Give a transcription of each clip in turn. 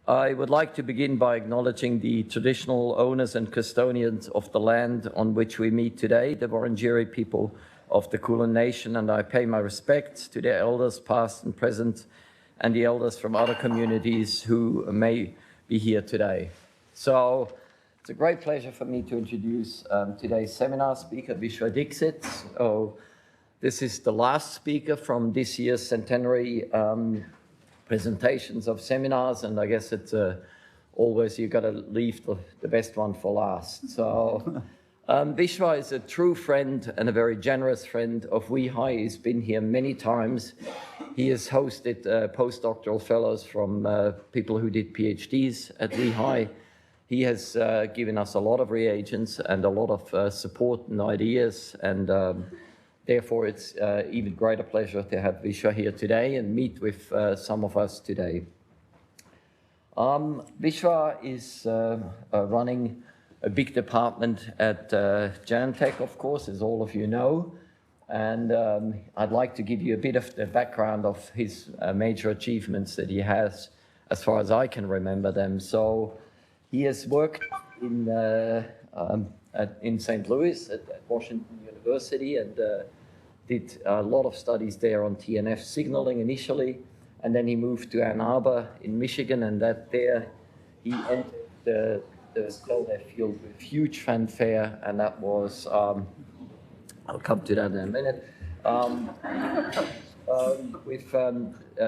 I would like to begin by acknowledging the traditional owners and custodians of the land on which we meet today, the Wurundjeri people of the Kulin Nation, and I pay my respects to their elders past and present and the elders from other communities who may be here today. So it's a great pleasure for me to introduce today's seminar speaker, Vishva Dixit. This is the last speaker from this year's Centenary presentations of seminars, and I guess it's always you've got to leave the best one for last. So Vishva is a true friend and a very generous friend of WEHI. He's been here many times. He has hosted postdoctoral fellows from people who did PhDs at WEHI. He has given us a lot of reagents and a lot of support and ideas, and therefore, it's even greater pleasure to have Vishva here today and meet with some of us today. Vishva is running a big department at Genentech, of course, as all of you know. And I'd like to give you a bit of the background of his major achievements that he has, as far as I can remember them. So he has worked in St. Louis at Washington University and did a lot of studies there on TNF signaling initially, and then he moved to Ann Arbor in Michigan, and there he entered the cell death field with huge fanfare, and that was, I'll come to that in a minute, with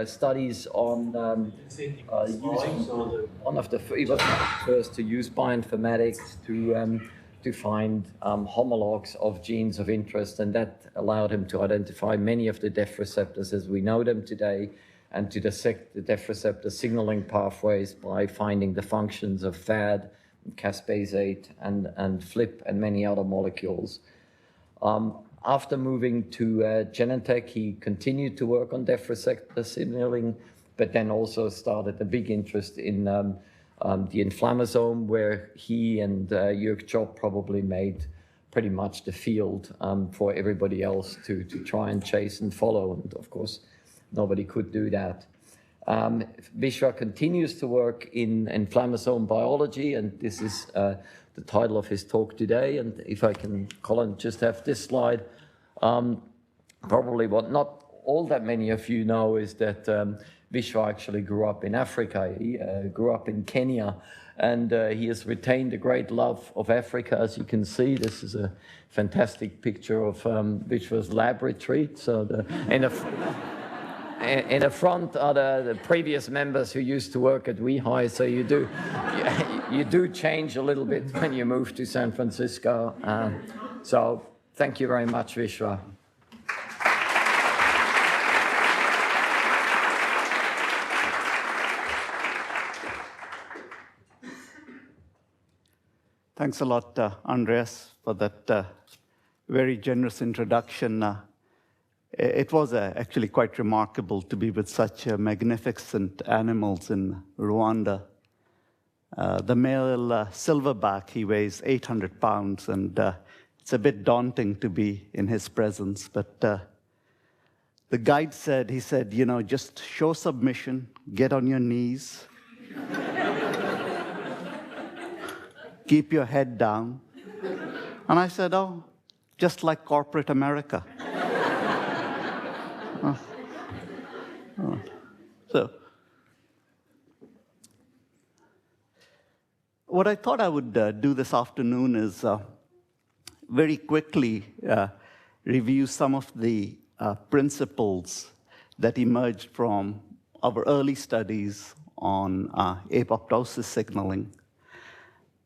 studies on using one of he was the first to use bioinformatics to find homologs of genes of interest, and that allowed him to identify many of the death receptors as we know them today, and to dissect the death receptor signaling pathways by finding the functions of FAD, caspase-8, and FLIP, and many other molecules. After moving to Genentech, he continued to work on death receptor signaling, but then also started a big interest in the Inflammasome, where he and Jörg Job probably made pretty much the field for everybody else to try and chase and follow, and of course, nobody could do that. Vishwa continues to work in inflammasome biology, and this is the title of his talk today. And if I can, Colin, just have this slide. Probably what not all that many of you know is that Vishwa actually grew up in Africa. He grew up in Kenya, and he has retained a great love of Africa. As you can see, this is a fantastic picture of Vishwa's lab retreat. So in the front are the previous members who used to work at WEHI. So you do change a little bit when you move to San Francisco. So thank you very much, Vishwa. Thanks a lot, Andreas, for that very generous introduction. It was actually quite remarkable to be with such magnificent animals in Rwanda. The male silverback, he weighs 800 pounds, and it's a bit daunting to be in his presence. But the guide said, you know, just show submission, get on your knees, keep your head down. And I said, oh, just like corporate America. So, what I thought I would do this afternoon is very quickly review some of the principles that emerged from our early studies on apoptosis signaling,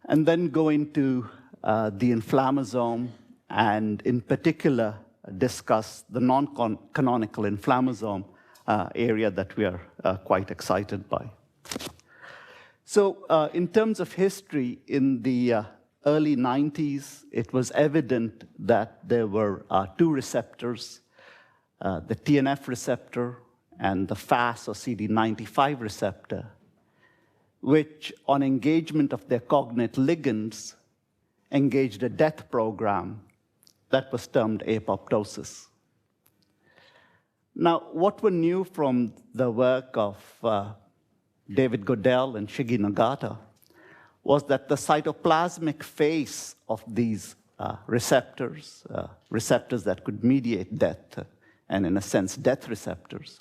and then go into the inflammasome, and in particular discuss the non-canonical inflammasome area that we are quite excited by. So in terms of history, in the early 90s, it was evident that there were two receptors, the TNF receptor and the FAS or CD95 receptor, which on engagement of their cognate ligands engaged a death program that was termed apoptosis. Now, what we knew from the work of David Godel and Shigi Nagata, was that the cytoplasmic face of these receptors, receptors that could mediate death, and in a sense, death receptors,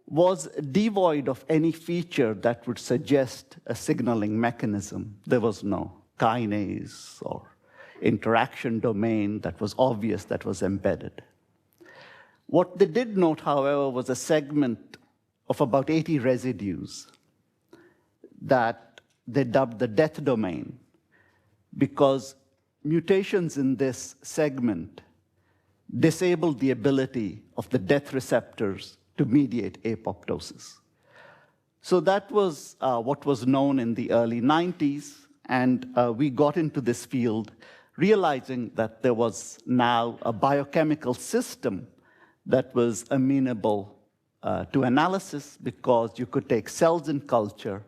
was devoid of any feature that would suggest a signaling mechanism. There was no kinase or interaction domain that was obvious, that was embedded. What they did note, however, was a segment of about 80 residues that they dubbed the death domain, because mutations in this segment disabled the ability of the death receptors to mediate apoptosis. So that was what was known in the early 90s, and we got into this field realizing that there was now a biochemical system that was amenable to analysis, because you could take cells in culture,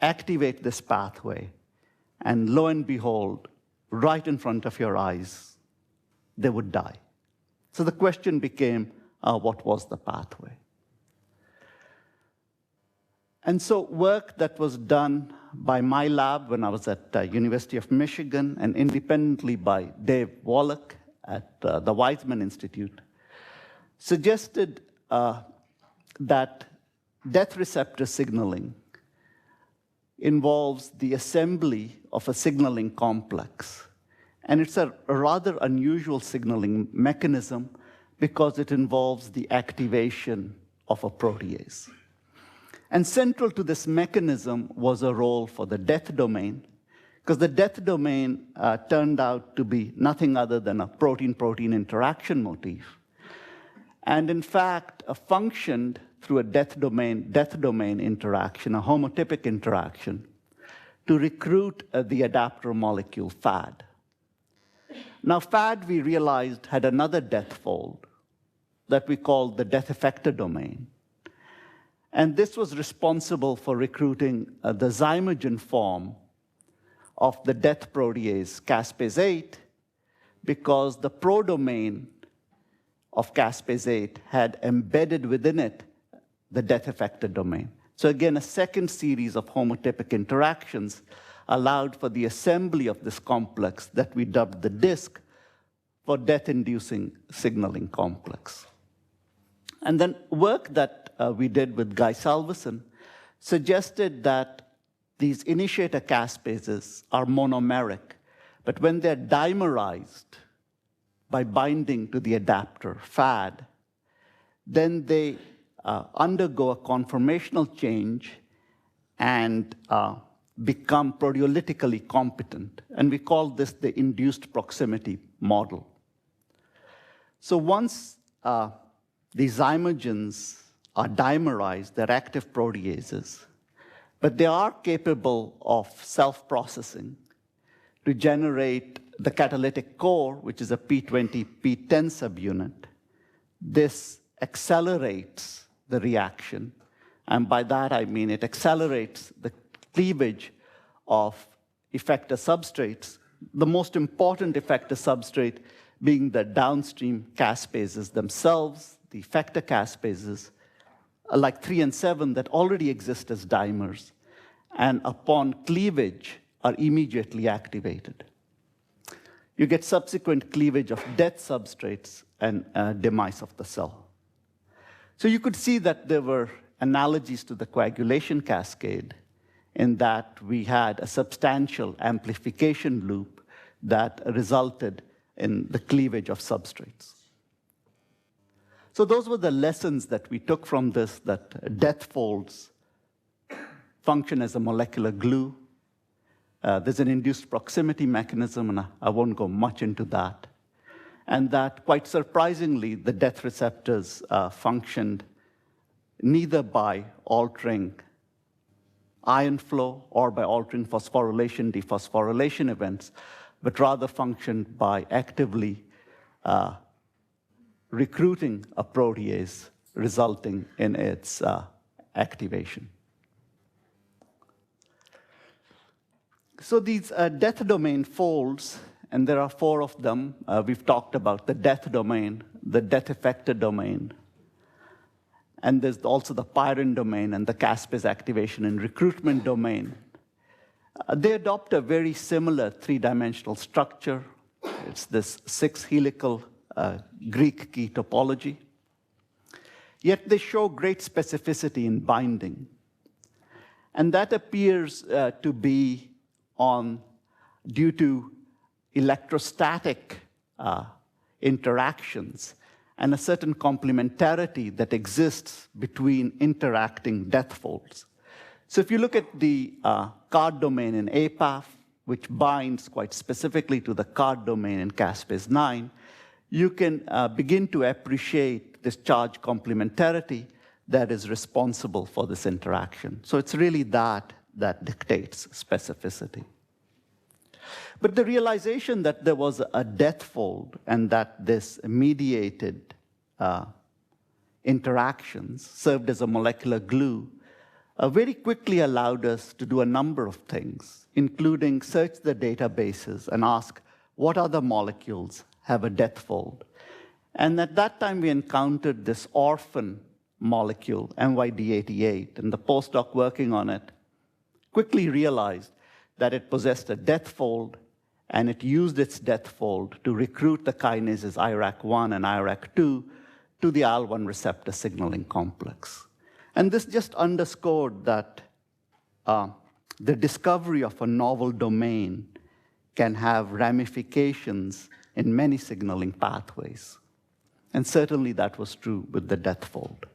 activate this pathway, and lo and behold, right in front of your eyes, they would die. So the question became, what was the pathway? And so work that was done by my lab when I was at University of Michigan, and independently by Dave Wallach at the Weizmann Institute, suggested that death receptor signaling involves the assembly of a signaling complex. And it's a rather unusual signaling mechanism because it involves the activation of a protease. And central to this mechanism was a role for the death domain, because the death domain turned out to be nothing other than a protein-protein interaction motif. And in fact, functioned through a death domain interaction, a homotypic interaction, to recruit the adapter molecule FAD. Now, FAD, we realized, had another death fold that we called the death effector domain. And this was responsible for recruiting the zymogen form of the death protease caspase 8, because the prodomain of caspase 8 had embedded within it the death effector domain. So again, a second series of homotypic interactions allowed for the assembly of this complex that we dubbed the DISC for death-inducing signaling complex. And then work that we did with Guy Salveson suggested that these initiator caspases are monomeric, but when they're dimerized by binding to the adapter, FAD, then they undergo a conformational change and become proteolytically competent. And we call this the induced proximity model. So once these zymogens are dimerized, they're active proteases, but they are capable of self-processing to generate the catalytic core, which is a P20, P10 subunit. This accelerates the reaction, and by that I mean it accelerates the cleavage of effector substrates, the most important effector substrate being the downstream caspases themselves, the effector caspases, like 3 and 7 that already exist as dimers, and upon cleavage are immediately activated. You get subsequent cleavage of death substrates and demise of the cell. So you could see that there were analogies to the coagulation cascade in that we had a substantial amplification loop that resulted in the cleavage of substrates. So those were the lessons that we took from this, that death folds function as a molecular glue. There's an induced proximity mechanism, and I won't go much into that. And that, quite surprisingly, the death receptors functioned neither by altering ion flow or by altering phosphorylation, dephosphorylation events, but rather functioned by actively recruiting a protease, resulting in its activation. So these death domain folds, and there are 4 of them. We've talked about the death domain, the death effector domain, And there's also the pyrin domain and the caspase activation and recruitment domain. They adopt a very similar three-dimensional structure. It's this 6-helical Greek key topology. Yet they show great specificity in binding. And that appears to be due to electrostatic interactions and a certain complementarity that exists between interacting death folds. So if you look at the card domain in APAF, which binds quite specifically to the card domain in caspase 9, you can begin to appreciate this charge complementarity that is responsible for this interaction. So it's really that dictates specificity. But the realization that there was a death fold and that this mediated interactions served as a molecular glue very quickly allowed us to do a number of things, including search the databases and ask what other molecules have a death fold. And at that time, we encountered this orphan molecule, MYD88, and the postdoc working on it quickly realized that it possessed a death fold, and it used its death fold to recruit the kinases IRAK1 and IRAK2 to the IL-1 receptor signaling complex. And this just underscored that the discovery of a novel domain can have ramifications in many signaling pathways. And certainly that was true with the death fold.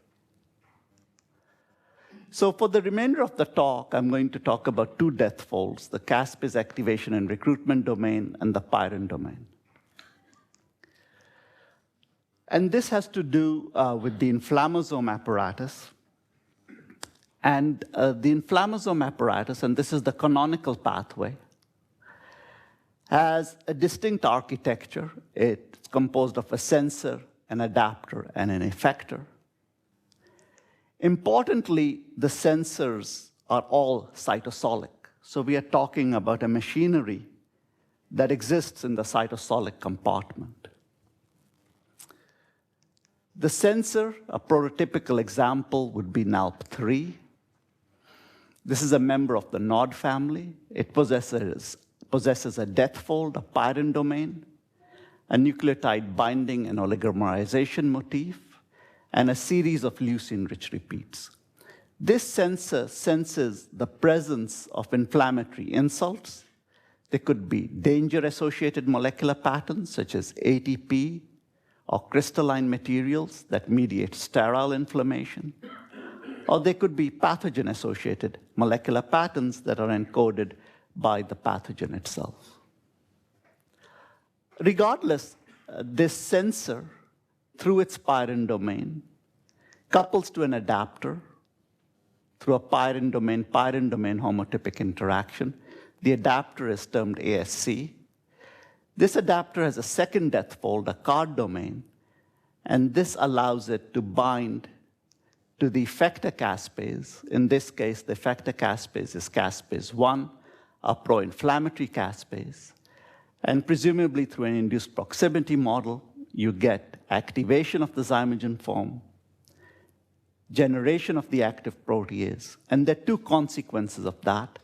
So for the remainder of the talk, I'm going to talk about two death folds, the caspase activation and recruitment domain and the pyrin domain. And this has to do with the inflammasome apparatus. And the inflammasome apparatus, and this is the canonical pathway, has a distinct architecture. It's composed of a sensor, an adapter, and an effector. Importantly, the sensors are all cytosolic. So we are talking about a machinery that exists in the cytosolic compartment. The sensor, a prototypical example, would be NALP3. This is a member of the NOD family. It possesses a death fold, a pyrin domain, a nucleotide binding and oligomerization motif, and a series of leucine-rich repeats. This sensor senses the presence of inflammatory insults. There could be danger-associated molecular patterns, such as ATP or crystalline materials that mediate sterile inflammation. Or there could be pathogen-associated molecular patterns that are encoded by the pathogen itself. Regardless, this sensor, through its pyrin domain, couples to an adapter through a pyrin domain homotypic interaction. The adapter is termed ASC. This adapter has a second death fold, a card domain, and this allows it to bind to the effector caspase. In this case, the effector caspase is caspase 1, a pro-inflammatory caspase. And presumably through an induced proximity model, you get activation of the zymogen form, generation of the active protease, and there are two consequences of that.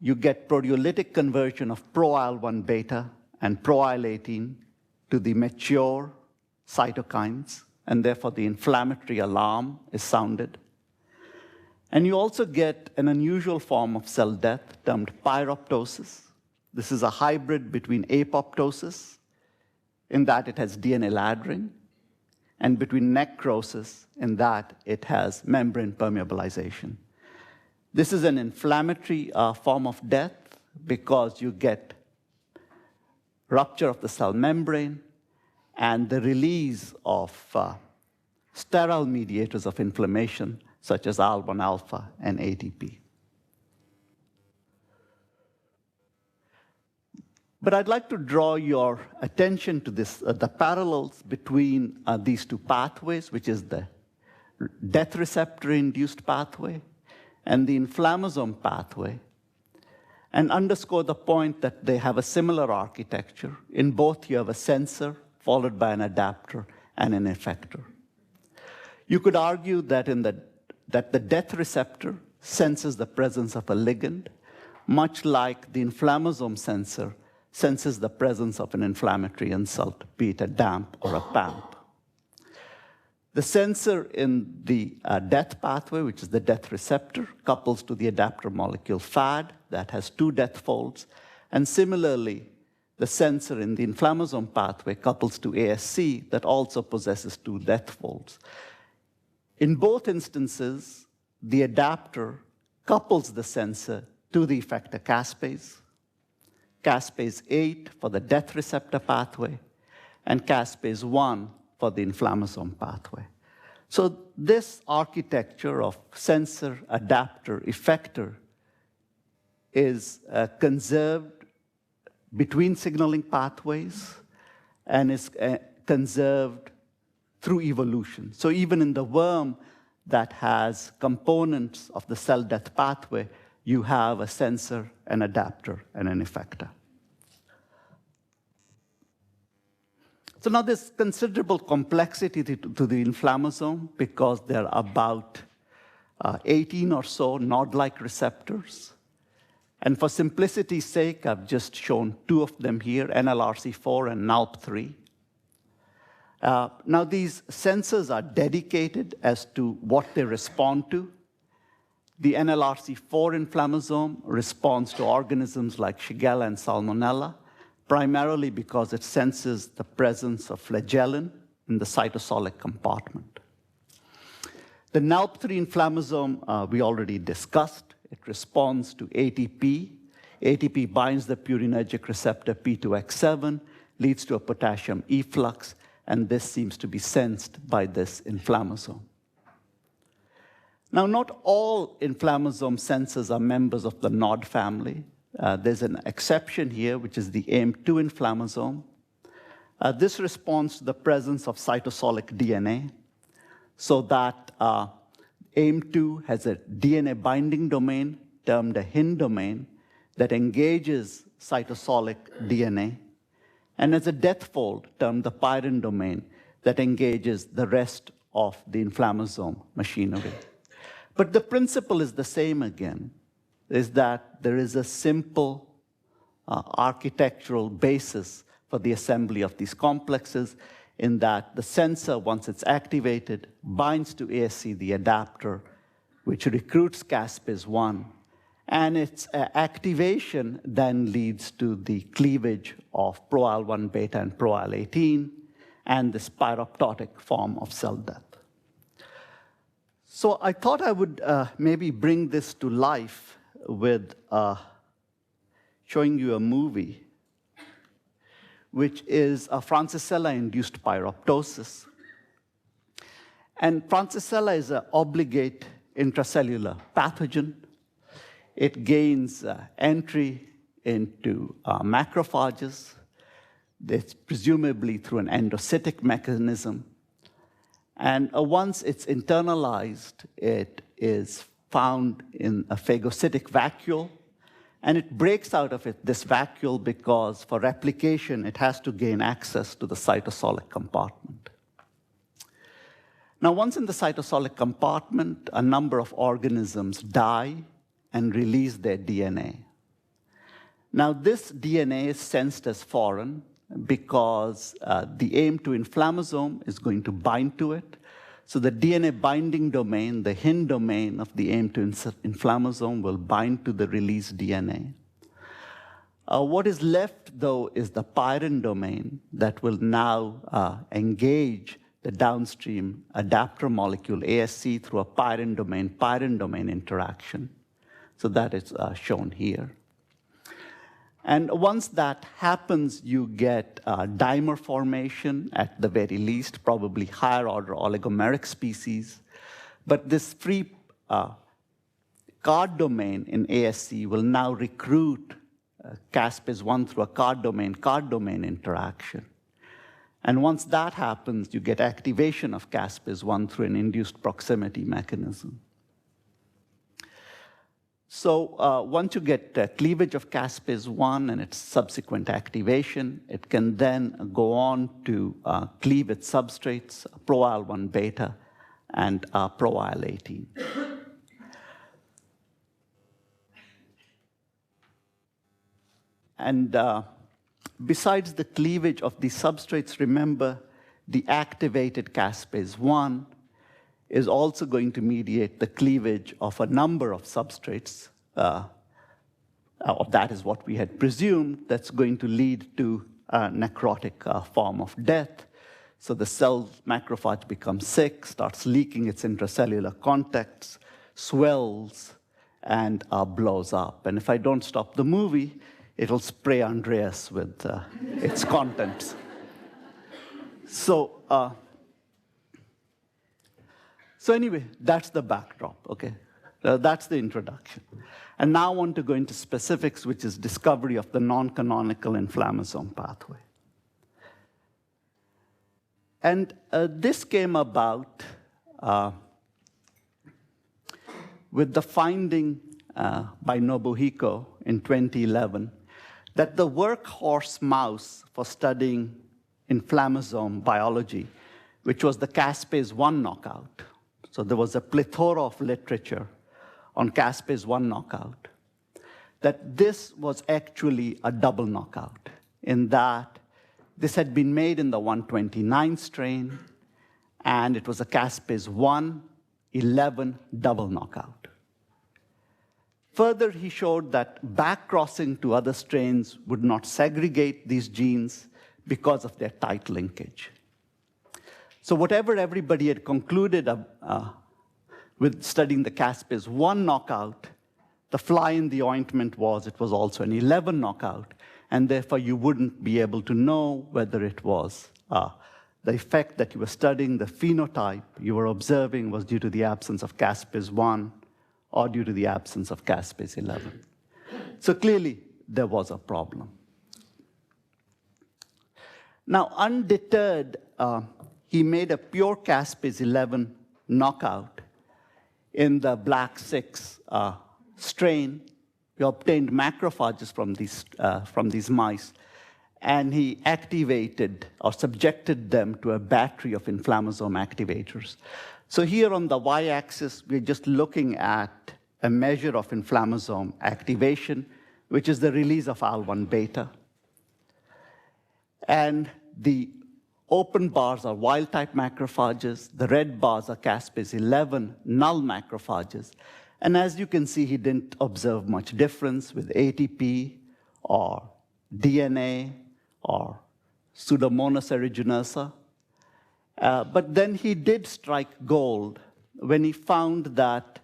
You get proteolytic conversion of pro-IL-1 beta and pro-IL-18 to the mature cytokines, and therefore the inflammatory alarm is sounded. And you also get an unusual form of cell death termed pyroptosis. This is a hybrid between apoptosis, in that it has DNA laddering, and between necrosis, in that it has membrane permeabilization. This is an inflammatory form of death because you get rupture of the cell membrane and the release of sterile mediators of inflammation, such as IL-1 alpha and ATP. But I'd like to draw your attention to this, the parallels between these two pathways, which is the death receptor-induced pathway and the inflammasome pathway, and underscore the point that they have a similar architecture. In both, you have a sensor followed by an adapter and an effector. You could argue that, that the death receptor senses the presence of a ligand, much like the inflammasome sensor senses the presence of an inflammatory insult, be it a DAMP or a PAMP. The sensor in the death pathway, which is the death receptor, couples to the adapter molecule FAD that has 2 death folds, and similarly, the sensor in the inflammasome pathway couples to ASC that also possesses 2 death folds. In both instances, the adapter couples the sensor to the effector caspase, caspase 8 for the death receptor pathway, and caspase 1 for the inflammasome pathway. So this architecture of sensor, adapter, effector is conserved between signaling pathways and is conserved through evolution. So even in the worm that has components of the cell death pathway, you have a sensor, an adapter, and an effector. So now there's considerable complexity to the inflammasome because there are about 18 or so nod-like receptors. And for simplicity's sake, I've just shown 2 of them here, NLRC4 and NALP3. Now these sensors are dedicated as to what they respond to. The NLRC4 inflammasome responds to organisms like Shigella and Salmonella, primarily because it senses the presence of flagellin in the cytosolic compartment. The NALP3 inflammasome we already discussed. It responds to ATP. ATP binds the purinergic receptor P2X7, leads to a potassium efflux, and this seems to be sensed by this inflammasome. Now, not all inflammasome sensors are members of the NOD family. There's an exception here, which is the AIM2 inflammasome. This responds to the presence of cytosolic DNA, so that AIM2 has a DNA binding domain termed a HIN domain that engages cytosolic DNA, and has a death fold termed the pyrin domain that engages the rest of the inflammasome machinery. But the principle is the same again, is that there is a simple architectural basis for the assembly of these complexes, in that the sensor, once it's activated, binds to ASC, the adapter, which recruits caspase 1, and its activation then leads to the cleavage of pro-IL-1 beta and pro-IL-18, and this pyroptotic form of cell death. So I thought I would maybe bring this to life with showing you a movie, which is a Francisella-induced pyroptosis. And Francisella is an obligate intracellular pathogen. It gains entry into macrophages. It's presumably through an endocytic mechanism. And once it's internalized, it is found in a phagocytic vacuole. And it breaks out of this vacuole because for replication, it has to gain access to the cytosolic compartment. Now, once in the cytosolic compartment, a number of organisms die and release their DNA. Now, this DNA is sensed as foreign because the AIM2 inflammasome is going to bind to it. So the DNA binding domain, the HIN domain of the AIM2 inflammasome, will bind to the released DNA. What is left, though, is the pyrin domain that will now engage the downstream adapter molecule ASC through a pyrin domain interaction. So that is shown here. And once that happens, you get dimer formation at the very least, probably higher order oligomeric species. But this free card domain in ASC will now recruit caspase 1 through a card domain interaction. And once that happens, you get activation of caspase 1 through an induced proximity mechanism. So once you get cleavage of caspase 1 and its subsequent activation, it can then go on to cleave its substrates, pro-IL-1 beta and pro-IL-18. And besides the cleavage of these substrates, remember, the activated caspase 1 is also going to mediate the cleavage of a number of substrates. That is what we had presumed. That's going to lead to a necrotic form of death. So the cell macrophage becomes sick, starts leaking its intracellular contents, swells, and blows up. And if I don't stop the movie, it'll spray Andreas with its contents. So anyway, that's the backdrop, okay? That's the introduction. And now I want to go into specifics, which is discovery of the non-canonical inflammasome pathway. And this came about with the finding by Nobuhiko in 2011 that the workhorse mouse for studying inflammasome biology, which was the caspase 1 knockout. So there was a plethora of literature on caspase 1 knockout, that this was actually a double knockout, in that this had been made in the 129 strain, and it was a caspase 1-11 double knockout. Further, he showed that backcrossing to other strains would not segregate these genes because of their tight linkage. So whatever everybody had concluded with studying the caspase 1 knockout, the fly in the ointment was it was also an 11 knockout, and therefore you wouldn't be able to know whether it was the effect that you were studying, the phenotype you were observing was due to the absence of caspase 1 or due to the absence of caspase 11. So clearly, there was a problem. Now, undeterred, he made a pure caspase 11 knockout in the black 6 strain. He obtained macrophages from these mice, and he activated or subjected them to a battery of inflammasome activators. So here on the y-axis, we're just looking at a measure of inflammasome activation, which is the release of IL-1 beta. And the open bars are wild-type macrophages. The red bars are caspase 11 null macrophages. And as you can see, he didn't observe much difference with ATP or DNA or Pseudomonas aeruginosa. But then he did strike gold when he found that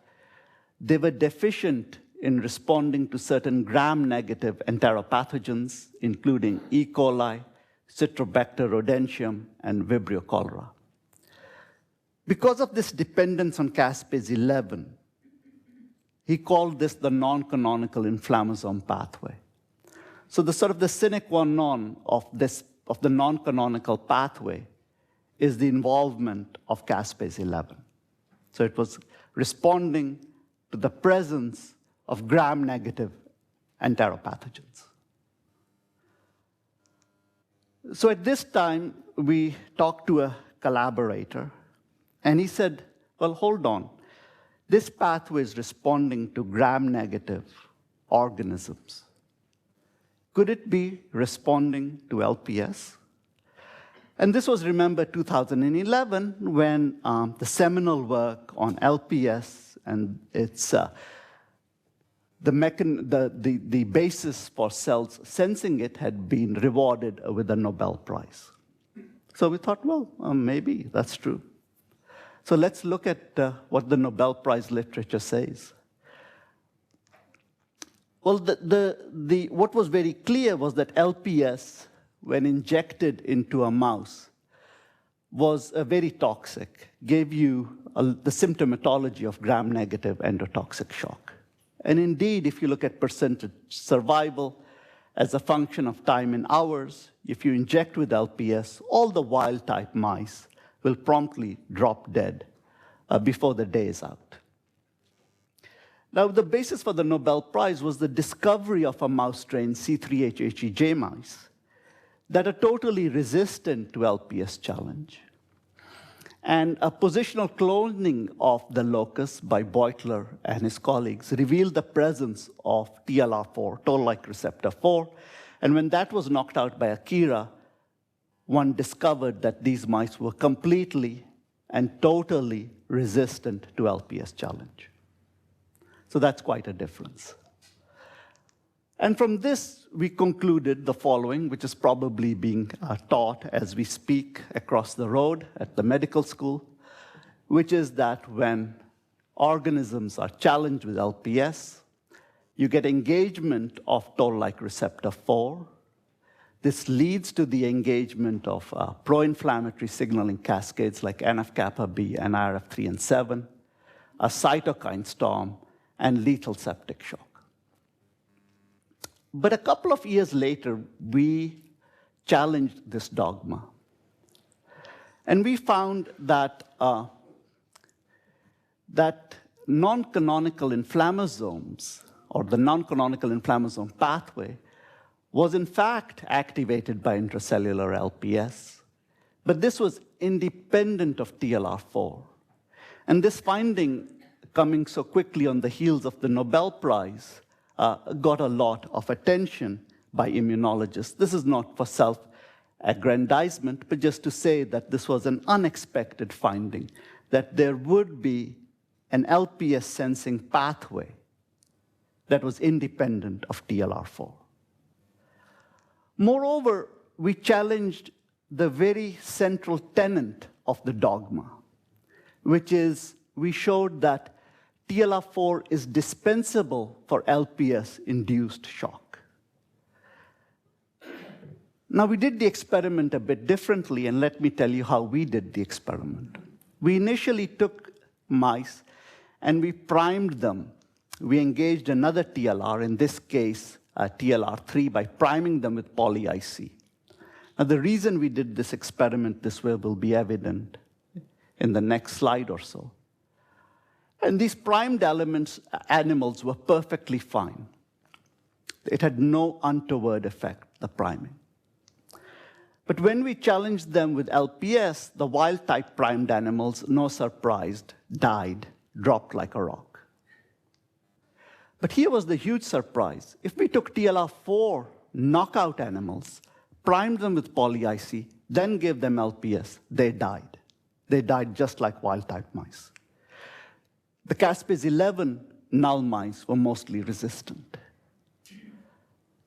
they were deficient in responding to certain gram-negative enteropathogens, including E. coli, Citrobacter rodentium, and Vibrio cholera. Because of this dependence on caspase 11, he called this the non-canonical inflammasome pathway. So the sort of the sine qua non of the non-canonical pathway is the involvement of caspase 11. So it was responding to the presence of gram-negative enteropathogens. So at this time, we talked to a collaborator, and he said, well, hold on. This pathway is responding to gram-negative organisms. Could it be responding to LPS? And this was, remember, 2011, when the seminal work on LPS and its the basis for cells sensing it had been rewarded with a Nobel Prize. So we thought, well, maybe that's true. So let's look at what the Nobel Prize literature says. Well, what was very clear was that LPS, when injected into a mouse, was very toxic, gave you the symptomatology of gram-negative endotoxic shock. And indeed, if you look at percentage survival as a function of time in hours, if you inject with LPS, all the wild-type mice will promptly drop dead before the day is out. Now, the basis for the Nobel Prize was the discovery of a mouse strain, C3H-HEJ mice, that are totally resistant to LPS challenge. And a positional cloning of the locus by Beutler and his colleagues revealed the presence of TLR4, toll-like receptor 4. And when that was knocked out by Akira, one discovered that these mice were completely and totally resistant to LPS challenge. So that's quite a difference. And from this, we concluded the following, which is probably being taught as we speak across the road at the medical school, which is that when organisms are challenged with LPS, you get engagement of toll-like receptor 4. This leads to the engagement of pro-inflammatory signaling cascades like NF-kappa B and IRF3 and 7, a cytokine storm, and lethal septic shock. But a couple of years later, we challenged this dogma. And we found that, that non-canonical inflammasomes, or the non-canonical inflammasome pathway, was in fact activated by intracellular LPS. But this was independent of TLR4. And this finding, coming so quickly on the heels of the Nobel Prize, got a lot of attention by immunologists. This is not for self-aggrandizement, but just to say that this was an unexpected finding, that there would be an LPS sensing pathway that was independent of TLR4. Moreover, we challenged the very central tenet of the dogma, which is we showed that TLR4 is dispensable for LPS-induced shock. Now, we did the experiment a bit differently, and let me tell you how we did the experiment. We initially took mice, and we primed them. We engaged another TLR, in this case, TLR3, by priming them with poly-IC. Now, the reason we did this experiment this way will be evident in the next slide or so. And these primed animals were perfectly fine. It had no untoward effect, the priming. But when we challenged them with LPS, the wild-type primed animals, no surprise, died, dropped like a rock. But here was the huge surprise. If we took TLR4 knockout animals, primed them with poly-IC, then gave them LPS, they died. They died just like wild-type mice. The caspase 11 null mice were mostly resistant.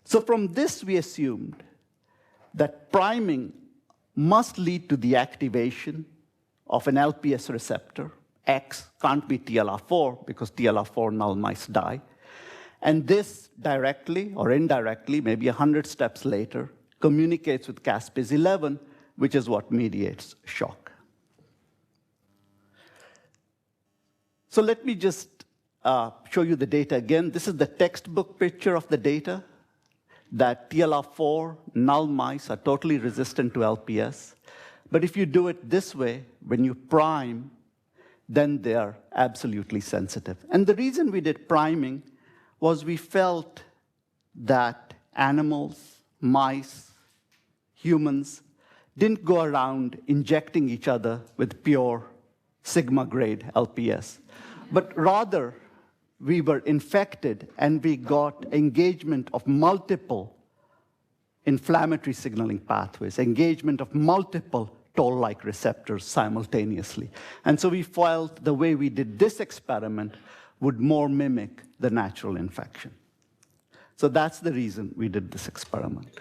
So from this, we assumed that priming must lead to the activation of an LPS receptor. X can't be TLR4 because TLR4 null mice die. And this directly or indirectly, maybe 100 steps later, communicates with caspase 11, which is what mediates shock. So let me just show you the data again. This is the textbook picture of the data, that TLR4 null mice are totally resistant to LPS. But if you do it this way, when you prime, then they are absolutely sensitive. And the reason we did priming was we felt that animals, mice, humans didn't go around injecting each other with pure sigma-grade LPS. But rather, we were infected and we got engagement of multiple inflammatory signaling pathways, engagement of multiple toll-like receptors simultaneously. And so we felt the way we did this experiment would more mimic the natural infection. So that's the reason we did this experiment.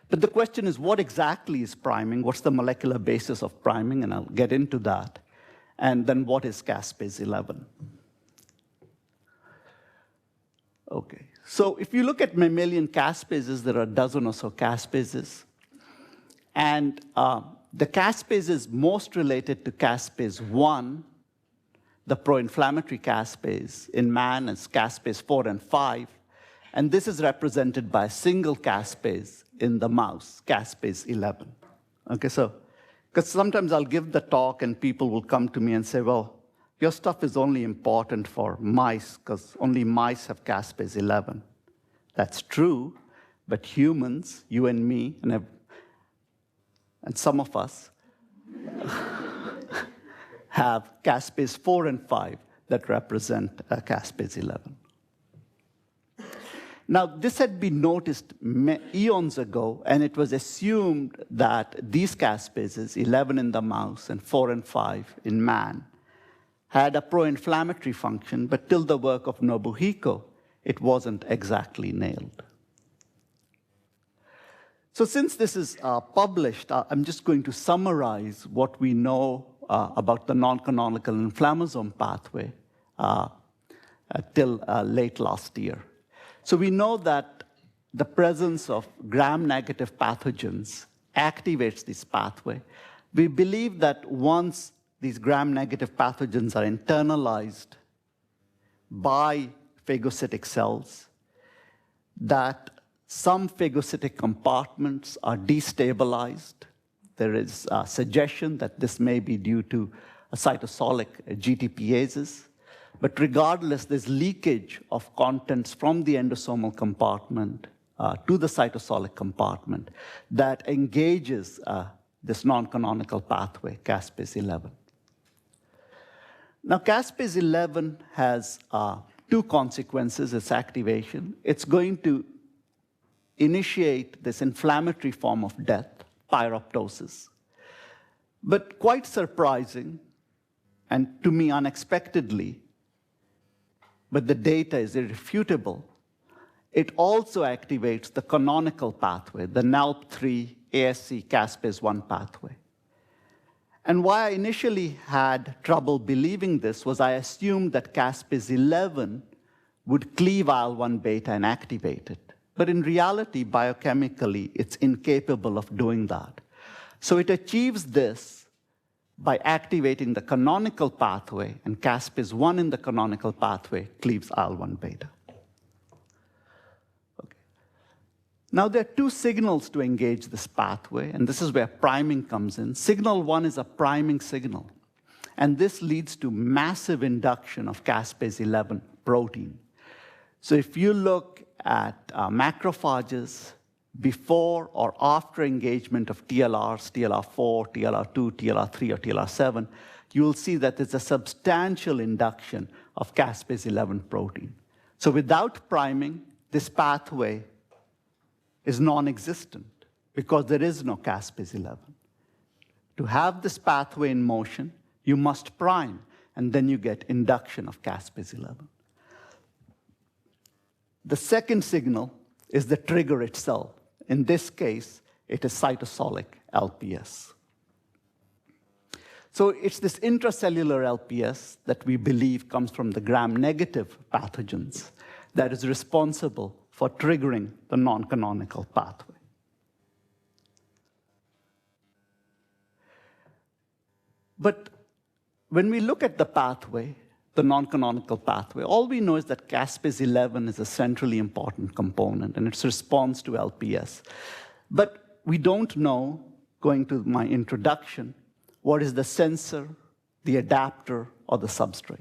But the question is, what exactly is priming? What's the molecular basis of priming? And I'll get into that. And then what is caspase 11? Okay, so if you look at mammalian caspases, there are a dozen or so caspases. And the caspases most related to caspase 1, the pro-inflammatory caspase, in man is caspase 4 and 5. And this is represented by a single caspase in the mouse, caspase 11. Okay, so, because sometimes I'll give the talk and people will come to me and say, well, your stuff is only important for mice because only mice have caspase 11. That's true, but humans, you and me, and some of us, have caspase 4 and 5 that represent caspase 11. Now, this had been noticed eons ago, and it was assumed that these caspases, 11 in the mouse and 4 and 5 in man, had a pro-inflammatory function, but till the work of Nobuhiko, it wasn't exactly nailed. So since this is published, I'm just going to summarize what we know about the non-canonical inflammasome pathway till late last year. So we know that the presence of gram-negative pathogens activates this pathway. We believe that once these gram-negative pathogens are internalized by phagocytic cells, that some phagocytic compartments are destabilized. There is a suggestion that this may be due to cytosolic GTPases. But regardless, there's leakage of contents from the endosomal compartment to the cytosolic compartment that engages this non-canonical pathway, caspase 11. Now, caspase 11 has two consequences, its activation. It's going to initiate this inflammatory form of death, pyroptosis. But quite surprising, and to me unexpectedly, but the data is irrefutable, it also activates the canonical pathway, the NALP3 ASC caspase 1 pathway. And why I initially had trouble believing this was I assumed that caspase 11 would cleave IL-1 beta and activate it. But in reality, biochemically, it's incapable of doing that. So it achieves this by activating the canonical pathway, and caspase 1 in the canonical pathway cleaves IL-1 beta. Okay. Now, there are two signals to engage this pathway, and this is where priming comes in. Signal 1 is a priming signal, and this leads to massive induction of caspase 11 protein. So if you look at macrophages before or after engagement of TLRs, TLR4, TLR2, TLR3, or TLR7, you'll see that there's a substantial induction of caspase 11 protein. So without priming, this pathway is non-existent because there is no caspase 11. To have this pathway in motion, you must prime, and then you get induction of caspase 11. The second signal is the trigger itself. In this case, it is cytosolic LPS. So it's this intracellular LPS that we believe comes from the gram-negative pathogens that is responsible for triggering the non-canonical pathway. But when we look at the pathway, the non-canonical pathway, all we know is that caspase 11 is a centrally important component, and its response to LPS. But we don't know, going to my introduction, what is the sensor, the adapter, or the substrate.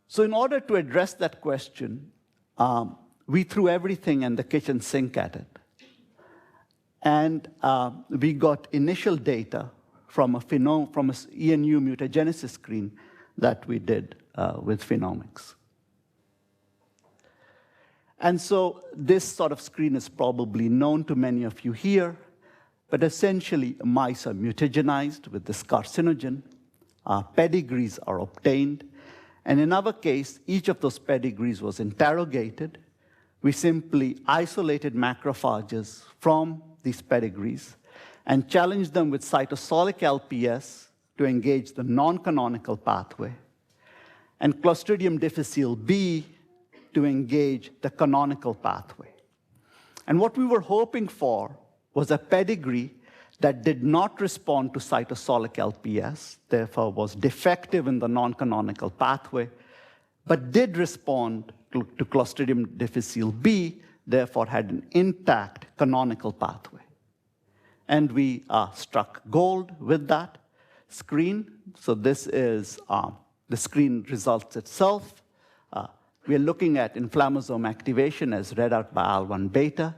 So in order to address that question, we threw everything in the kitchen sink at it. And we got initial data from an ENU mutagenesis screen that we did with phenomics. And so this sort of screen is probably known to many of you here, but essentially mice are mutagenized with this carcinogen, pedigrees are obtained, and in our case, each of those pedigrees was interrogated. We simply isolated macrophages from these pedigrees and challenged them with cytosolic LPS to engage the non-canonical pathway, and Clostridium difficile B to engage the canonical pathway. And what we were hoping for was a pedigree that did not respond to cytosolic LPS, therefore was defective in the non-canonical pathway, but did respond to Clostridium difficile B, therefore had an intact canonical pathway. And we struck gold with that screen. So this is the screen results itself. We are looking at inflammasome activation as read out by IL-1 beta.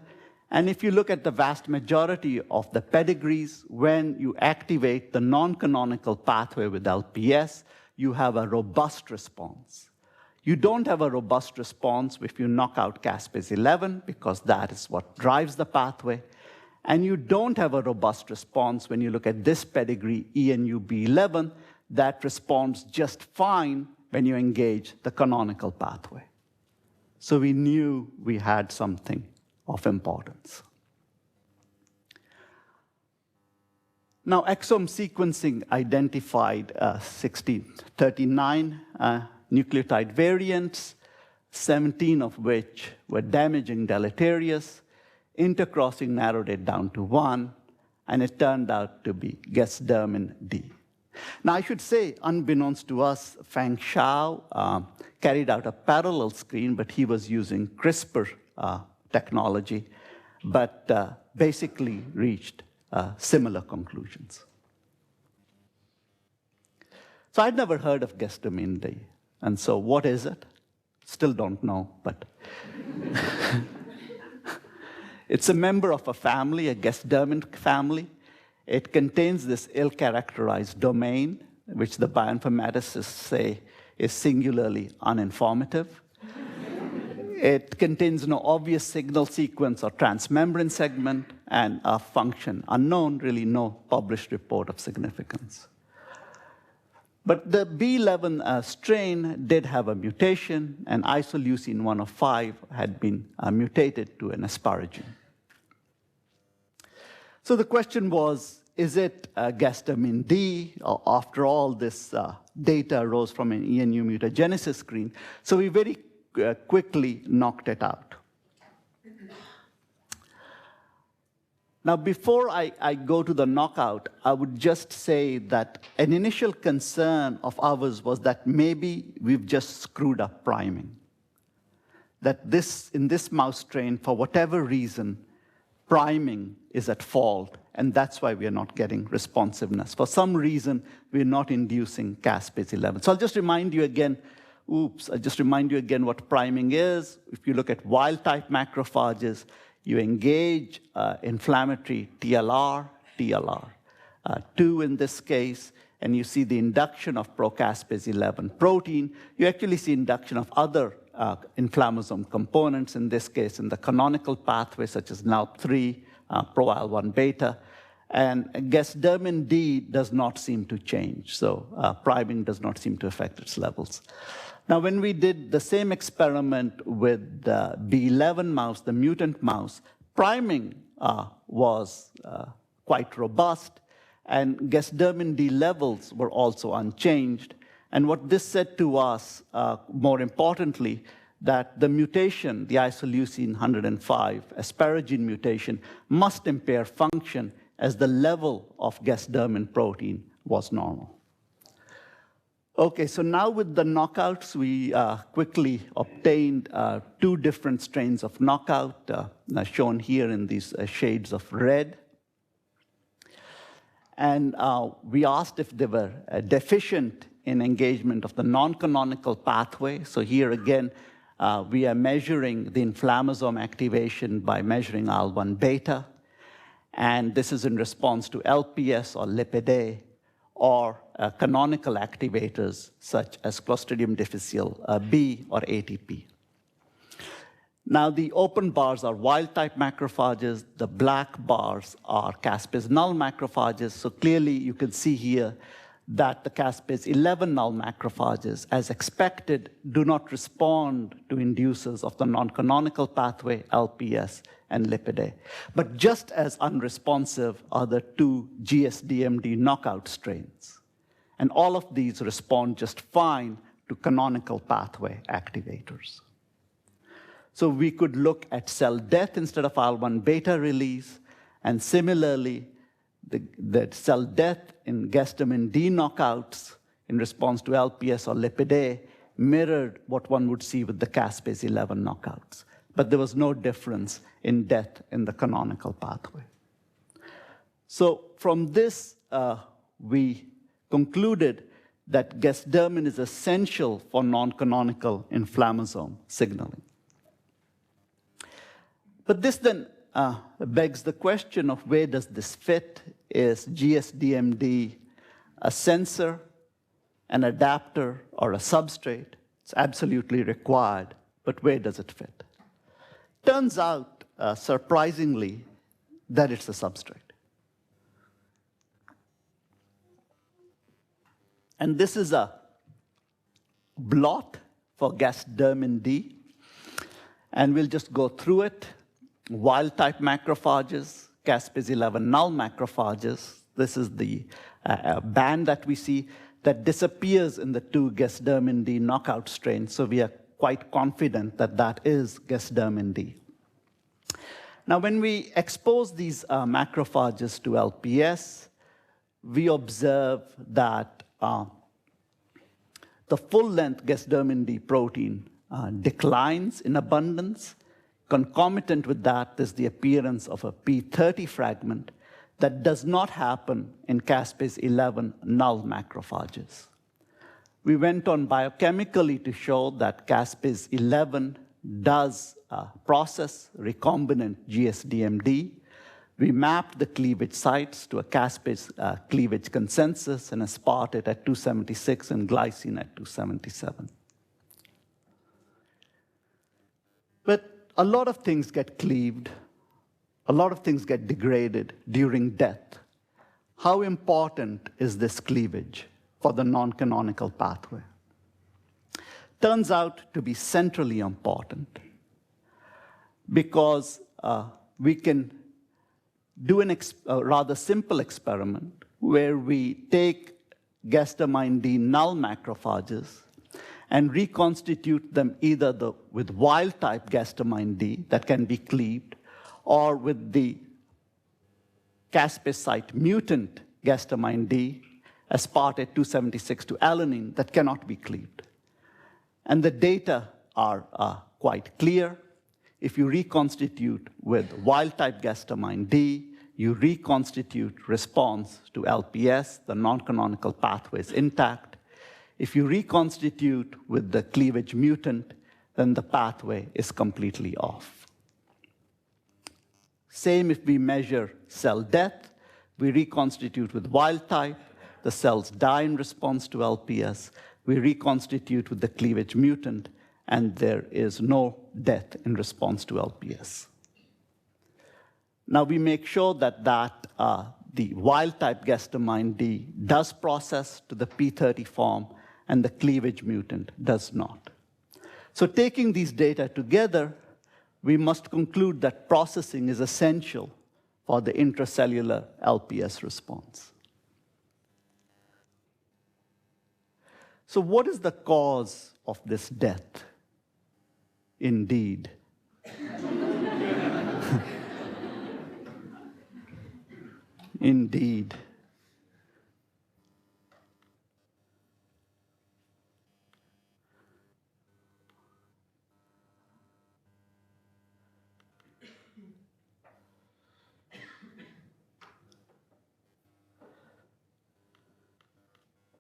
And if you look at the vast majority of the pedigrees, when you activate the non-canonical pathway with LPS, you have a robust response. You don't have a robust response if you knock out caspase 11, because that is what drives the pathway. And you don't have a robust response when you look at this pedigree, ENUB11, that responds just fine when you engage the canonical pathway. So we knew we had something of importance. Now, exome sequencing identified 39 nucleotide variants, 17 of which were damaging deleterious. Intercrossing narrowed it down to 1, and it turned out to be Gasdermin D. Now, I should say, unbeknownst to us, Feng Shao carried out a parallel screen, but he was using CRISPR technology, but basically reached similar conclusions. So I'd never heard of Gasdermin D. And so what is it? Still don't know, but it's a member of a family, a Gasdermin family. It contains this ill-characterized domain, which the bioinformaticists say is singularly uninformative. It contains no obvious signal sequence or transmembrane segment, and a function unknown, really no published report of significance. But the B11 strain did have a mutation, and isoleucine 1 of 5 had been mutated to an asparagine. So the question was, is it Gasdermin D? After all, this data arose from an ENU mutagenesis screen. So we very quickly knocked it out. Now, before I go to the knockout, I would just say that an initial concern of ours was that maybe we've just screwed up priming. That in this mouse strain, for whatever reason, priming is at fault, and that's why we are not getting responsiveness. For some reason, we're not inducing caspase 11. So I'll just remind you again, what priming is. If you look at wild-type macrophages, you engage inflammatory TLR, TLR2 in this case, and you see the induction of procaspase 11 protein. You actually see induction of other inflammasome components, in this case in the canonical pathway, such as NALP3, pro-IL-1 beta. And Gasdermin D does not seem to change, so priming does not seem to affect its levels. Now, when we did the same experiment with the B11 mouse, the mutant mouse, priming was quite robust, and Gasdermin D levels were also unchanged. And what this said to us, more importantly, that the mutation, the isoleucine 105 asparagine mutation, must impair function as the level of Gasdermin protein was normal. Okay, so now with the knockouts, we quickly obtained 2 different strains of knockout, shown here in these shades of red. And we asked if they were deficient in engagement of the non-canonical pathway. So here again, we are measuring the inflammasome activation by measuring IL-1 beta. And this is in response to LPS or lipid A, or canonical activators such as Clostridium difficile B or ATP. Now, the open bars are wild-type macrophages. The black bars are caspase null macrophages. So clearly, you can see here that the caspase 11 null macrophages, as expected, do not respond to inducers of the non-canonical pathway, LPS and lipid A. But just as unresponsive are the 2 GSDMD knockout strains. And all of these respond just fine to canonical pathway activators. So we could look at cell death instead of IL-1 beta release, and similarly, the cell death in Gasdermin D knockouts in response to LPS or lipid A mirrored what one would see with the caspase 11 knockouts. But there was no difference in death in the canonical pathway. So from this, we concluded that Gasdermin is essential for non-canonical inflammasome signaling. But this then begs the question of where does this fit? Is Gasdermin D a sensor, an adapter, or a substrate? It's absolutely required, but where does it fit? Turns out, surprisingly, that it's a substrate. And this is a blot for Gasdermin D, and we'll just go through it. Wild-type macrophages, caspase 11 null macrophages. This is the band that we see that disappears in the 2 Gasdermin D knockout strains, so we are quite confident that that is Gasdermin D. Now, when we expose these macrophages to LPS, we observe that the full-length Gasdermin D protein declines in abundance. Concomitant with that is the appearance of a P30 fragment that does not happen in caspase 11 null macrophages. We went on biochemically to show that caspase 11 does process recombinant Gasdermin D. We mapped the cleavage sites to a caspase cleavage consensus and aspartate at 276 and glycine at 277. But a lot of things get cleaved, a lot of things get degraded during death. How important is this cleavage for the non-canonical pathway? Turns out to be centrally important because we can do a rather simple experiment where we take Gasdermin D null macrophages and reconstitute them either with wild-type Gasdermin D that can be cleaved or with the caspase site mutant Gasdermin D, aspartate 276 to alanine that cannot be cleaved. And the data are quite clear. If you reconstitute with wild-type Gasdermin D, you reconstitute response to LPS, the non-canonical pathway is intact. If you reconstitute with the cleavage mutant, then the pathway is completely off. Same if we measure cell death, we reconstitute with wild type, the cells die in response to LPS, we reconstitute with the cleavage mutant, and there is no death in response to LPS. Now we make sure that the wild-type Gasdermin D does process to the P30 form, and the cleavage mutant does not. So taking these data together, we must conclude that processing is essential for the intracellular LPS response. So what is the cause of this death? Indeed. Indeed.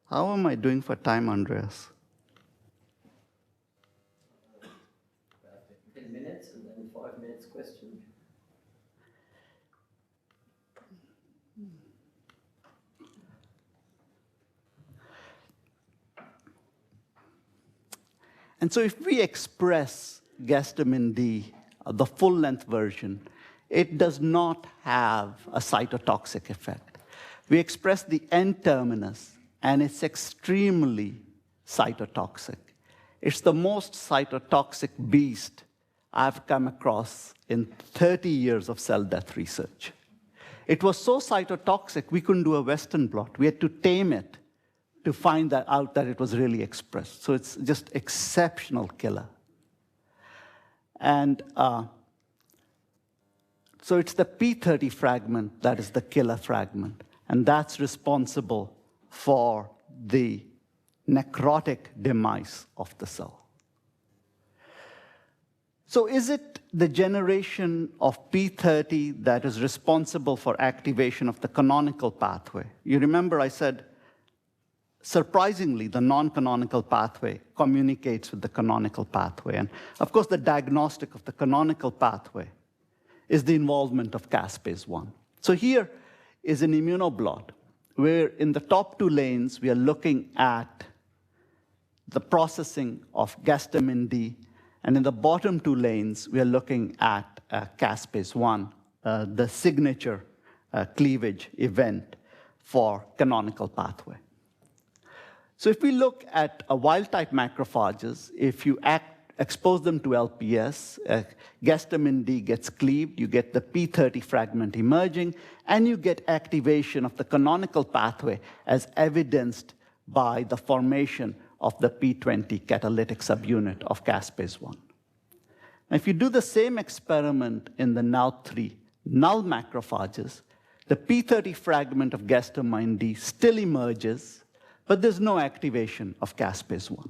How am I doing for time, Andreas? 10 minutes and then 5 minutes question. And so if we express Gasdermin D, the full-length version, it does not have a cytotoxic effect. We express the N-terminus, and it's extremely cytotoxic. It's the most cytotoxic beast I've come across in 30 years of cell death research. It was so cytotoxic, we couldn't do a Western blot. We had to tame it to find out that it was really expressed. So it's just exceptional killer. And so it's the P30 fragment that is the killer fragment, and that's responsible for the necrotic demise of the cell. So is it the generation of P30 that is responsible for activation of the canonical pathway? You remember I said, surprisingly, the non-canonical pathway communicates with the canonical pathway. And of course, the diagnostic of the canonical pathway is the involvement of caspase-1. So here is an immunoblot, where in the top two lanes, we are looking at the processing of Gasdermin D, and in the bottom two lanes, we are looking at caspase-1, the signature cleavage event for canonical pathway. So if we look at wild-type macrophages, if you expose them to LPS, Gasdermin D gets cleaved, you get the P30 fragment emerging, and you get activation of the canonical pathway as evidenced by the formation of the P20 catalytic subunit of caspase-1. Now, if you do the same experiment in the NAL3 null macrophages, the P30 fragment of Gasdermin D still emerges, but there's no activation of caspase-1.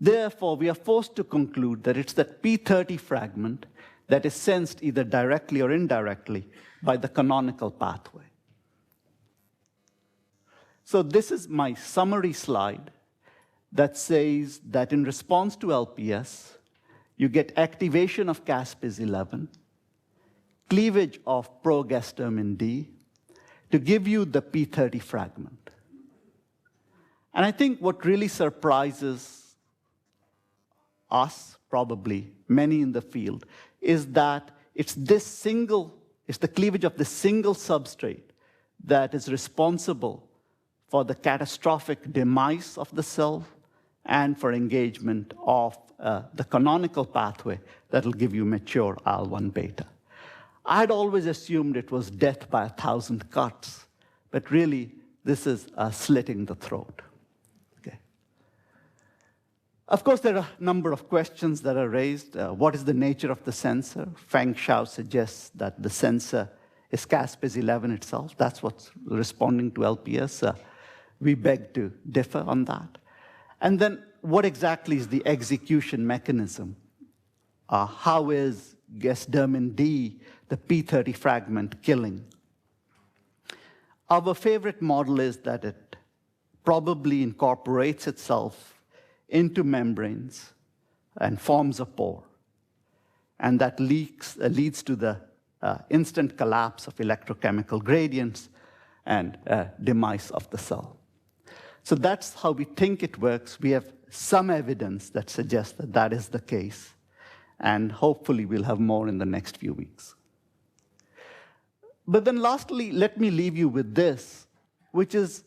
Therefore, we are forced to conclude that it's that P30 fragment that is sensed either directly or indirectly by the canonical pathway. So this is my summary slide that says that in response to LPS, you get activation of caspase-11, cleavage of pro-Gasdermin D to give you the P30 fragment. And I think what really surprises us, probably many in the field, is that it's the cleavage of this single substrate that is responsible for the catastrophic demise of the cell and for engagement of the canonical pathway that will give you mature IL-1 beta. I had always assumed it was death by 1,000 cuts, but really, this is slitting the throat. Of course, there are a number of questions that are raised. What is the nature of the sensor? Feng Shao suggests that the sensor is caspase-11 itself. That's what's responding to LPS. We beg to differ on that. And then, what exactly is the execution mechanism? How is Gasdermin D, the P30 fragment, killing? Our favorite model is that it probably incorporates itself into membranes and forms a pore. And that leads to the instant collapse of electrochemical gradients and demise of the cell. So that's how we think it works. We have some evidence that suggests that that is the case. And hopefully we'll have more in the next few weeks. But then lastly, let me leave you with this, which is,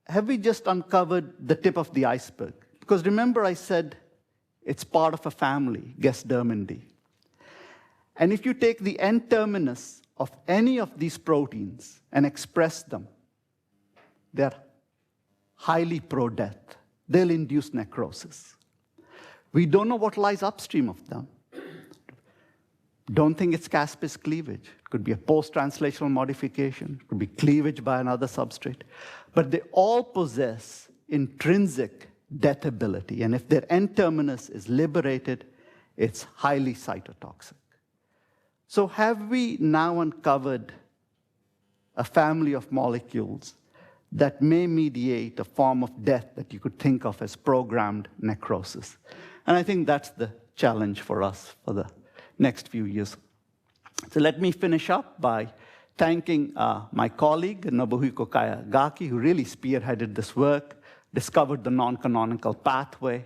have we just uncovered the tip of the iceberg? Because remember I said it's part of a family, Gasdermin D. And if you take the N-terminus of any of these proteins and express them, they're highly pro-death. They'll induce necrosis. We don't know what lies upstream of them. Don't think it's caspase cleavage. It could be a post-translational modification. It could be cleavage by another substrate. But they all possess intrinsic death ability. And if their N-terminus is liberated, it's highly cytotoxic. So have we now uncovered a family of molecules that may mediate a form of death that you could think of as programmed necrosis? And I think that's the challenge for us for the next few years. So let me finish up by thanking my colleague, Nobuhiko Kayagaki, who really spearheaded this work, discovered the non-canonical pathway.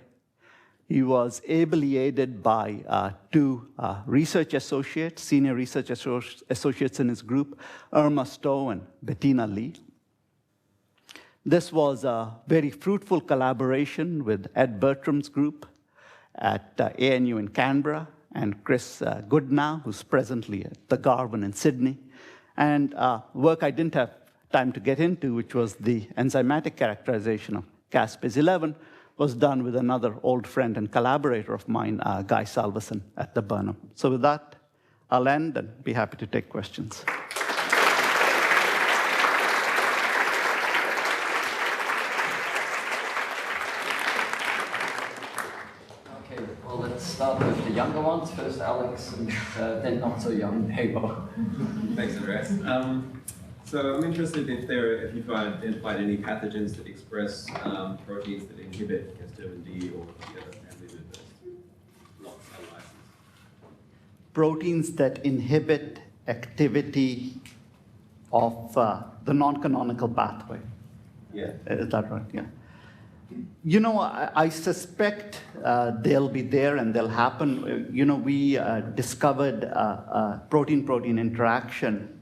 He was ably aided by two research associates, senior research associates in his group, Irma Stowe and Bettina Lee. This was a very fruitful collaboration with Ed Bertram's group at ANU in Canberra, and Chris Goodnow, who's presently at the Garvan in Sydney, and work I didn't have time to get into, which was the enzymatic characterization of caspase-11, was done with another old friend and collaborator of mine, Guy Salveson at the Burnham. So with that, I'll end and be happy to take questions. Okay, well, let's start with the younger ones. First Alex, and then not so young Hebo. Thanks, Andreas. So I'm interested if you've identified any pathogens that express proteins that inhibit Gasdermin D or the other family members, not cell proteins that inhibit activity of the non-canonical pathway. Yeah. Is that right? Yeah. You know, I suspect they'll be there and they'll happen. You know, we discovered a protein-protein interaction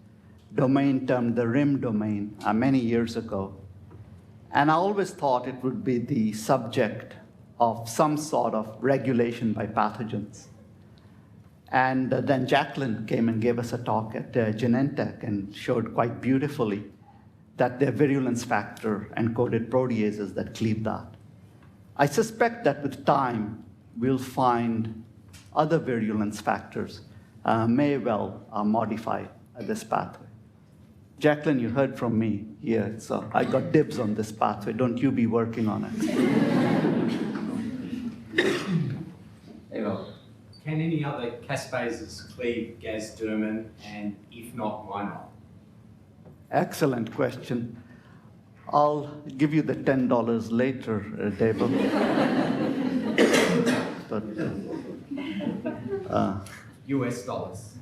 domain termed the RIM domain many years ago. And I always thought it would be the subject of some sort of regulation by pathogens. And then Jacqueline came and gave us a talk at Genentech and showed quite beautifully that they're virulence factor encoded proteases that cleave that. I suspect that with time, we'll find other virulence factors may well modify this pathway. Jacqueline, you heard from me here, so I got dibs on this pathway. Don't you be working on it. There you go. Can any other caspases cleave Gasdermin, and if not, why not? Excellent question. I'll give you the $10 later, Dable. But, US dollars.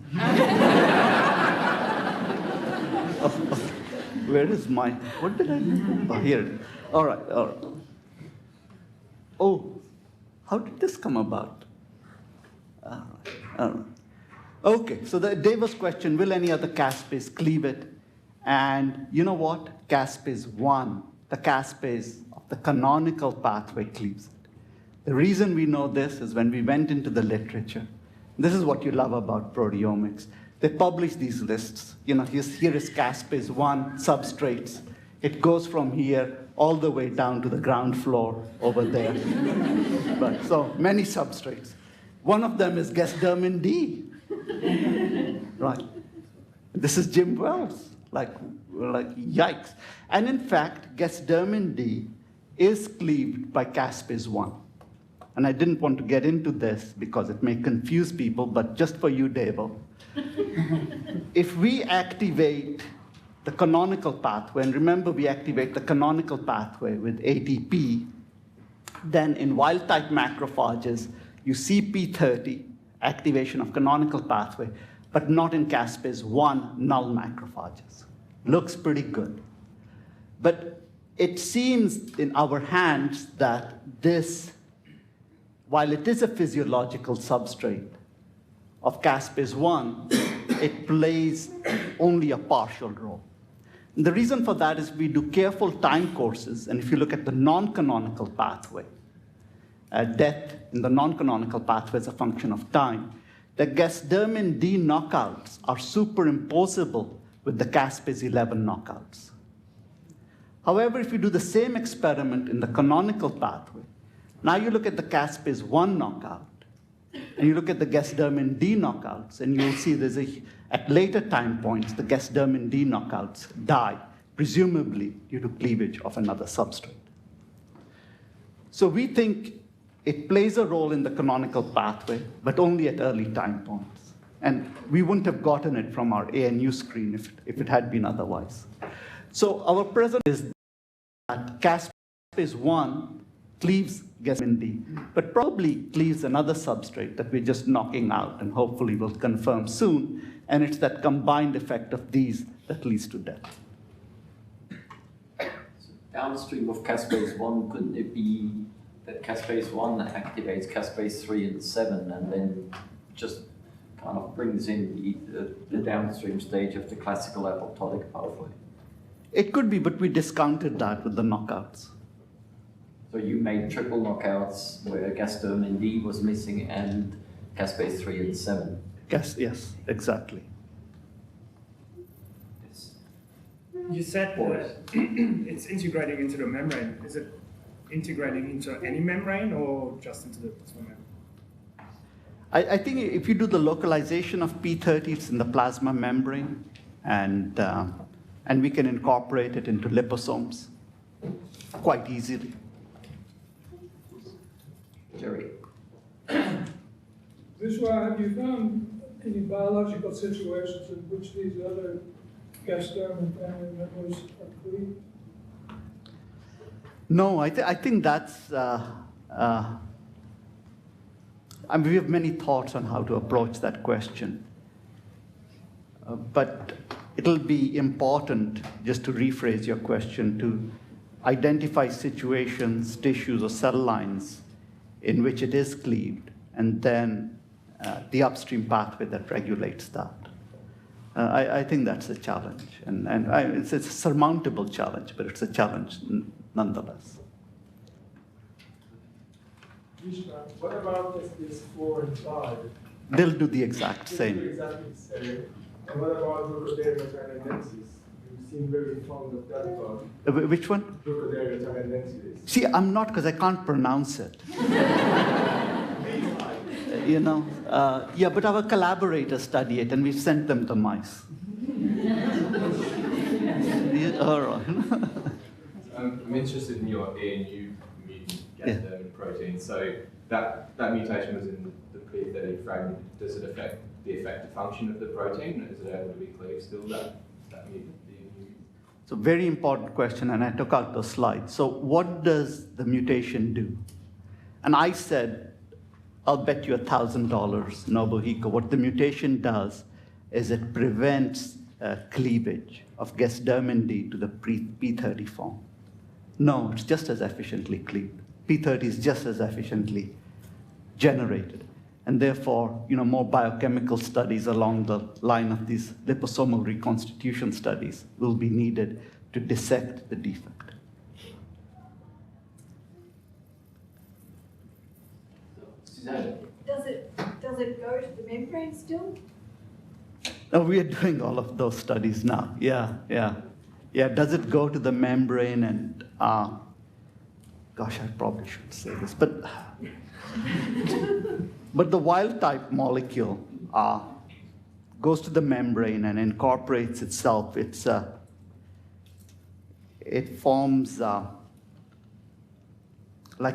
where is my, what did I do? Oh, here. All right, all right. Oh, how did this come about? All right. Okay, so Dave's question, will any other caspase cleave it? And you know what? Caspase 1, the caspase of the canonical pathway cleaves it. The reason we know this is when we went into the literature. This is what you love about proteomics. They publish these lists. You know, here is caspase 1 substrates. It goes from here all the way down to the ground floor over there. But, so many substrates. One of them is Gasdermin D. Right. This is Jim Wells. Like yikes. And in fact, Gasdermin D is cleaved by caspase 1. And I didn't want to get into this because it may confuse people, but just for you, Davo. If we activate the canonical pathway, and remember we activate the canonical pathway with ATP, then in wild-type macrophages, you see P30, activation of canonical pathway, but not in caspase 1 null macrophages. Looks pretty good. But it seems in our hands that this, while it is a physiological substrate of caspase 1, it plays only a partial role. And the reason for that is we do careful time courses, and if you look at the non-canonical pathway, death in the non-canonical pathway is a function of time, the Gasdermin D knockouts are superimposable with the caspase 11 knockouts. However, if you do the same experiment in the canonical pathway, now you look at the caspase 1 knockout, and you look at the Gasdermin D knockouts, and you'll see at later time points, the Gasdermin D knockouts die, presumably due to cleavage of another substrate. So we think it plays a role in the canonical pathway, but only at early time points. And we wouldn't have gotten it from our ANU screen if it had been otherwise. So our present is that caspase 1 cleaves Gasdermin D, but probably cleaves another substrate that we're just knocking out, and hopefully we'll confirm soon. And it's that combined effect of these that leads to death. Downstream of caspase 1, couldn't it be that caspase 1 activates caspase 3 and 7 and then just kind of brings in the downstream stage of the classical apoptotic pathway? It could be, but we discounted that with the knockouts. So you made triple knockouts where Gasdermin D was missing and caspase 3 and 7? Yes, exactly. You said that it's integrating into the membrane. Is it integrating into any membrane or just into the plasma membrane? I think if you do the localization of P30, it's in the plasma membrane, and we can incorporate it into liposomes quite easily. Jerry. Vishwa, have you found any biological situations in which these other Gasdermin family members are cleaved? No, I think that's I mean, we have many thoughts on how to approach that question. But it'll be important, just to rephrase your question, to identify situations, tissues, or cell lines in which it is cleaved, and then the upstream pathway that regulates that. I think that's a challenge, and it's a surmountable challenge, but it's a challenge nonetheless. Vishva, what about this 4 and 5? They'll do the exact same. They'll do exactly the same. And what about Brucoderia thailandensis? You seem very fond of that bug. Which one? Brucoderia thailandensis. See, I'm not, because I can't pronounce it. You know, yeah, but our collaborators study it, and we've sent them the mice. Yeah, all right. I'm interested in your ANU mutant Gasdermin protein. So that mutation was in the P30 fragment. Does it affect the effector function of the protein? Is it able to be cleaved still, that mutant? So very important question, and I took out those slides. So what does the mutation do? And I said, I'll bet you $1,000, Nobuhiko. What the mutation does is it prevents cleavage of Gasdermin D to the P30 form. No, it's just as efficiently cleaved. P30 is just as efficiently generated. And therefore, you know, more biochemical studies along the line of these liposomal reconstitution studies will be needed to dissect the defect. Does it go to the membrane still? Oh, we are doing all of those studies now. Yeah. Does it go to the membrane? And gosh, I probably shouldn't say this, but the wild type molecule goes to the membrane and incorporates itself. It forms like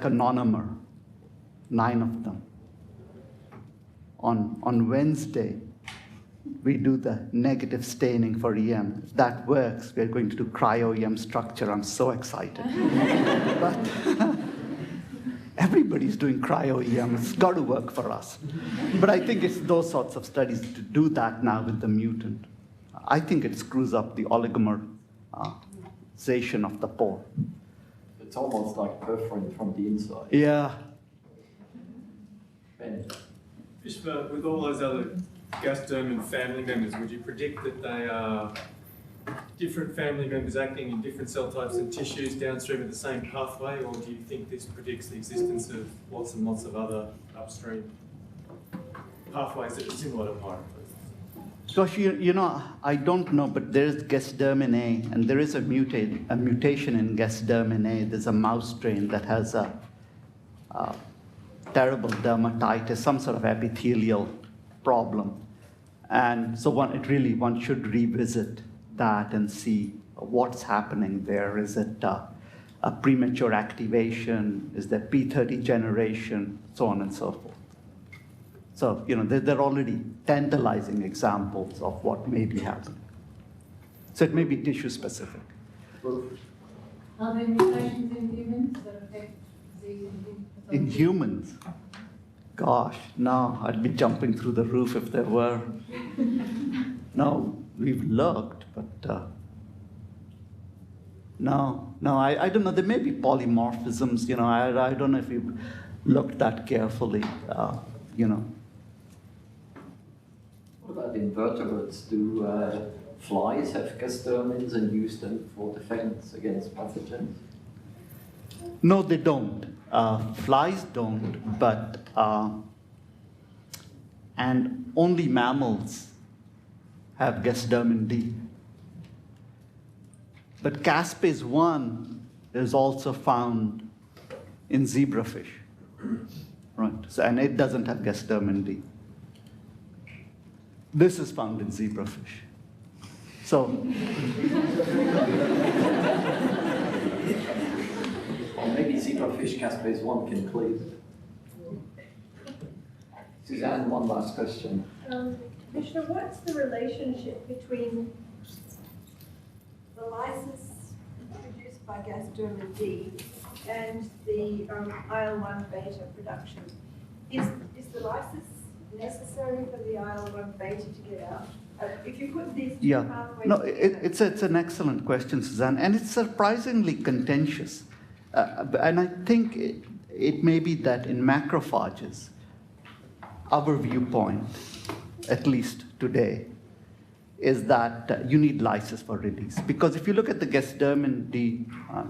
a monomer, 9 of them. On Wednesday, we do the negative staining for EM. If that works, we're going to do cryo-EM structure. I'm so excited. But everybody's doing cryo-EM. It's got to work for us. But I think it's those sorts of studies to do that now with the mutant. I think it screws up the oligomerization of the pore. It's almost like perforing from the inside. Yeah. Ben. Vishva, with all those other Gasdermin family members, would you predict that they are different family members acting in different cell types and tissues downstream of the same pathway, or do you think this predicts the existence of lots and lots of other upstream pathways that are similar to pyrophase? Gosh, you know, I don't know, but there's Gasdermin A, and there is a mutation in Gasdermin A. There's a mouse strain that has a terrible dermatitis, some sort of epithelial problem. And so one should revisit that and see what's happening there. Is it a premature activation? Is there P30 generation? So on and so forth. So, you know, they're already tantalizing examples of what may be happening. So it may be tissue specific. Are there mutations in humans that affect disease In humans? Gosh, no, I'd be jumping through the roof if there were. No, we've looked, but no, I don't know. There may be polymorphisms, you know. I don't know if you've looked that carefully, you know. What about invertebrates? Do flies have Gasdermins and use them for defense against pathogens? No, they don't. Flies don't, but and only mammals have Gasdermin D. But caspase 1 is also found in zebrafish, right? So, and it doesn't have Gasdermin D. This is found in zebrafish. So. Or maybe zebrafish caspase 1 can cleave. Suzanne, one last question. Vishva, what's the relationship between the lysis produced by Gasdermin D and the IL-1 beta production? Is the lysis necessary for the IL-1 beta to get out? If you put these two Yeah, pathways no, together. it's an excellent question, Suzanne, and it's surprisingly contentious. And I think it may be that in macrophages, our viewpoint, at least today, is that you need lysis for release. Because if you look at the Gasdermin D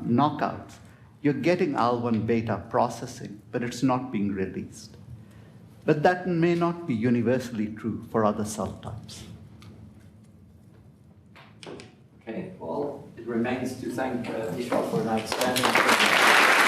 knockouts, you're getting IL-1 beta processing, but it's not being released. But that may not be universally true for other cell types. Okay, well, it remains to thank Vishwa for an outstanding presentation.